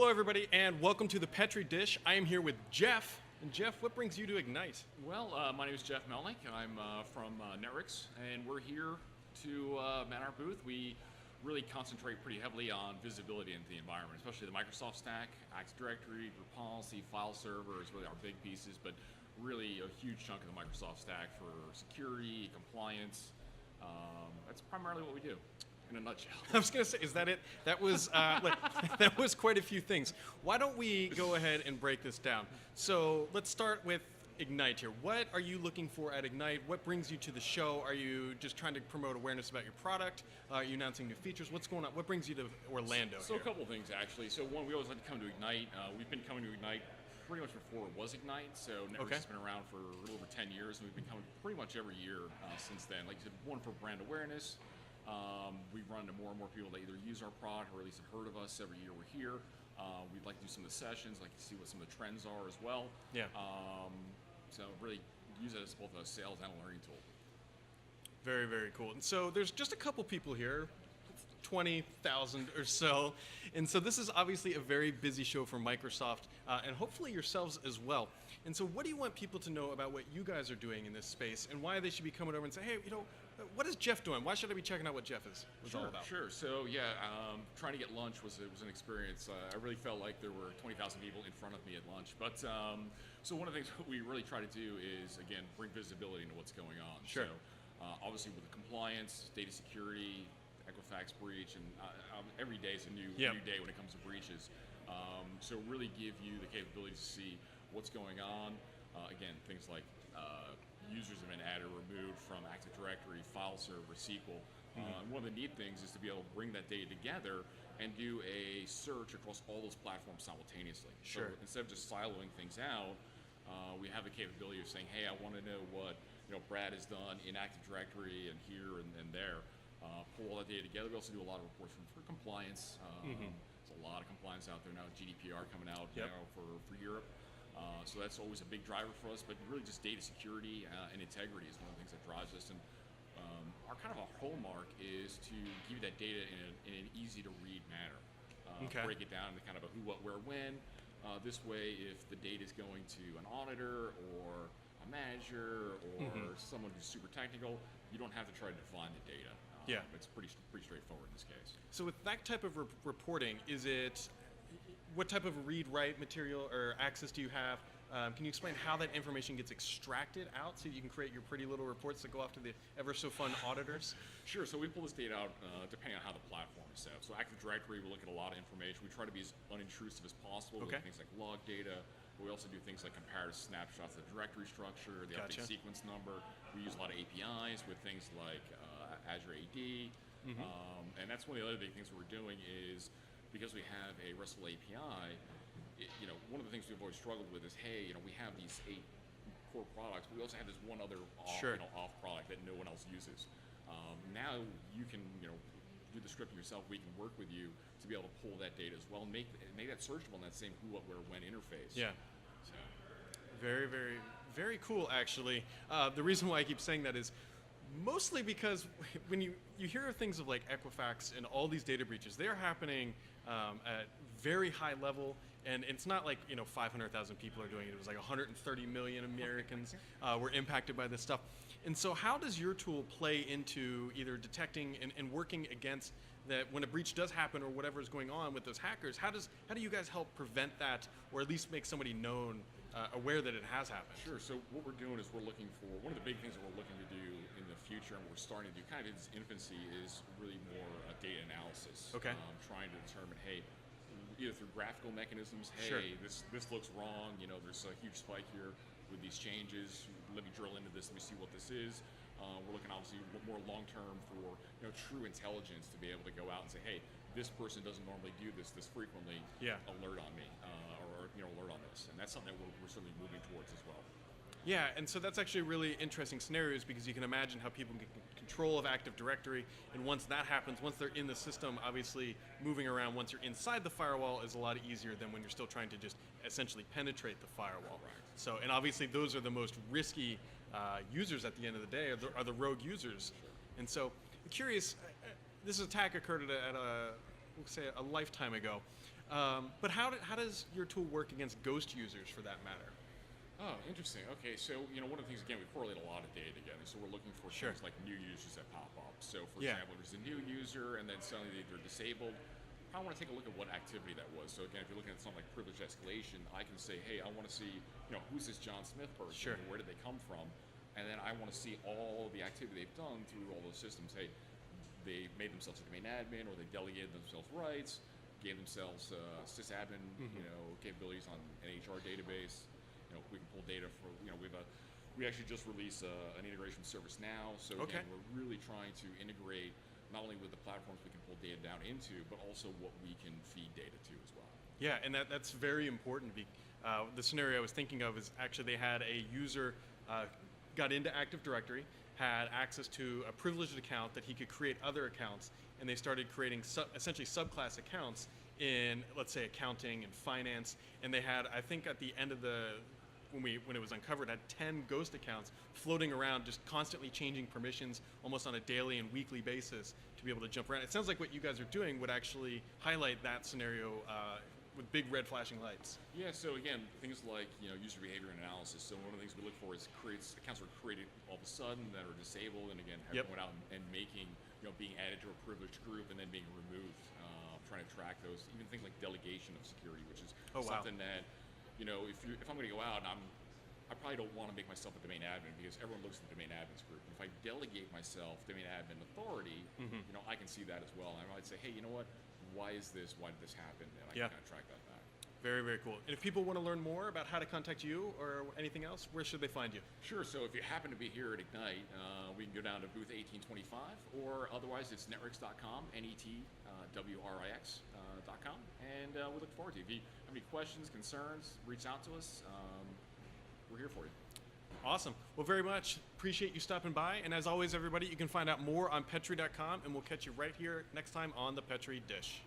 Hello, everybody, and welcome to the Petri Dish. I am here with Jeff. And Jeff, what brings you to Ignite? Well, my name is Jeff Melnick. I'm from Netwrix, and we're here to man our booth. We really concentrate pretty heavily on visibility into the environment, especially the Microsoft stack, Active Directory, group policy, file server is really our big pieces, but really a huge chunk of the Microsoft stack for security, compliance. That's primarily what we do. In a nutshell. I was going to say, is that it? That was that was quite a few things. Why don't we go ahead and break this down? So let's start with Ignite here. What are you looking for at Ignite? What brings you to the show? Are you just trying to promote awareness about your product? Are you announcing new features? What's going on? What brings you to Orlando So here? a couple of things, actually. So one, we always like to come to Ignite. We've been coming to Ignite pretty much before it was Ignite. So Netwrix has been around for a little over 10 years, and we've been coming pretty much every year since then. Like you said, one for brand awareness. We've run into more and more people that either use our product or at least have heard of us every year we're here. We'd like to do some of the sessions, like to see what some of the trends are as well. Yeah. So really use it as both a sales and a learning tool. Very, very cool. And so there's just a couple people here, 20,000 or so. And so this is obviously a very busy show for Microsoft and hopefully yourselves as well. And so what do you want people to know about what you guys are doing in this space and why they should be coming over and say, hey, what is Jeff doing? Why should I be checking out what Jeff is all about? Sure. So yeah, trying to get lunch was an experience. I really felt like there were 20,000 people in front of me at lunch. But so one of the things that we really try to do is, again, bring visibility into what's going on. Sure. So obviously with the compliance, data security, Equifax breach, and every day is a new day when it comes to breaches. So really give you the capability to see what's going on. Again, things like users have been added or removed from Active Directory, file server, SQL. One of the neat things is to be able to bring that data together and do a search across all those platforms simultaneously. Sure. So instead of just siloing things out, we have the capability of saying, hey, I want to know what Brad has done in Active Directory and here and there. Pull all that data together. We also do a lot of reports for compliance. There's a lot of compliance out there now. GDPR coming out now for Europe. So that's always a big driver for us, but really just data security and integrity is one of the things that drives us. And our kind of a hallmark is to give you that data in an easy to read manner. Break it down into kind of a who, what, where, when. This way, if the data is going to an auditor or a manager or someone who's super technical, you don't have to try to define the data. It's pretty straightforward in this case. So with that type of reporting, what type of read-write material or access do you have? Can you explain how that information gets extracted out so you can create your pretty little reports that go off to the ever-so-fun auditors? Sure. So we pull this data out depending on how the platform is set up. So Active Directory, we look at a lot of information. We try to be as unintrusive as possible. We look at things like log data. But we also do things like comparative snapshots of the directory structure, the update sequence number. We use a lot of APIs with things like Azure AD. And that's one of the other big things that we're doing is, because we have a RESTful API, one of the things we've always struggled with is, hey, we have these 8 core products, but we also have this one other off product that no one else uses. Now you can, do the scripting yourself. We can work with you to be able to pull that data as well and make that searchable in that same who, what, where, when interface. Yeah. So. Very, very, very cool, actually. The reason why I keep saying that is mostly because when you hear of things of like Equifax and all these data breaches, they're happening at very high level, and it's not like 500,000 people are doing it. It was like 130 million Americans were impacted by this stuff. And so how does your tool play into either detecting and working against that when a breach does happen or whatever is going on with those hackers? How do you guys help prevent that, or at least make somebody aware that it has happened? Sure. So what we're doing is we're looking for, one of the big things that we're looking to do in the future, and we're starting to do kind of in its infancy, is really more data analysis. Trying to determine, hey, either through graphical mechanisms, hey, this looks wrong, there's a huge spike here with these changes, let me drill into this, let me see what this is. We're looking obviously more long-term for true intelligence to be able to go out and say, hey, this person doesn't normally do this frequently, alert on me, or alert on this. And that's something that we're certainly moving towards as well. Yeah, and so that's actually really interesting scenarios, because you can imagine how people get control of Active Directory, and once that happens, once they're in the system, obviously moving around once you're inside the firewall is a lot easier than when you're still trying to just essentially penetrate the firewall. Right. So, and obviously those are the most risky users at the end of the day, are the rogue users. And so I'm curious, this attack occurred at we'll say a lifetime ago. But how does your tool work against ghost users, for that matter? Oh, interesting. Okay, so one of the things, again, we correlate a lot of data together. So we're looking for Sure. things like new users that pop up. So, for Yeah. example, there's a new user, and then suddenly they're disabled. I want to take a look at what activity that was. So again, if you're looking at something like privilege escalation, I can say, hey, I want to see, who's this John Smith person? Sure. Where did they come from? And then I want to see all the activity they've done through all those systems. Hey, they made themselves a domain admin, or they delegated themselves rights, gave themselves sysadmin, capabilities on an HR database. We can pull data for, we actually just released an integration with ServiceNow. So Okay. again, we're really trying to integrate not only with the platforms we can pull data down into, but also what we can feed data to as well. Yeah, and that's very important. The scenario I was thinking of is actually they had a user got into Active Directory, had access to a privileged account that he could create other accounts, and they started creating essentially subclass accounts in, let's say, accounting and finance. And they had, I think, at the end of when it was uncovered, had 10 ghost accounts floating around, just constantly changing permissions almost on a daily and weekly basis to be able to jump around. It sounds like what you guys are doing would actually highlight that scenario with big red flashing lights. Yeah, so again, things like user behavior analysis. So one of the things we look for is accounts are created all of a sudden that are disabled, and again, going out and making, being added to a privileged group and then being removed. Trying to track those, even things like delegation of security, which is something that, if I'm going to go out, and I probably don't want to make myself a domain admin because everyone looks at the domain admins group. If I delegate myself domain admin authority, I can see that as well. And I might say, hey, you know what? Why is this? Why did this happen? And I can kind of track that back. Very, very cool. And if people want to learn more about how to contact you or anything else, where should they find you? Sure. So if you happen to be here at Ignite, we can go down to booth 1825, or otherwise it's netwrix.com, netwrix.com, and we look forward to it. If you have any questions, concerns, reach out to us. We're here for you. Awesome. Well, very much appreciate you stopping by. And as always, everybody, you can find out more on Petri.com, and we'll catch you right here next time on the Petri Dish.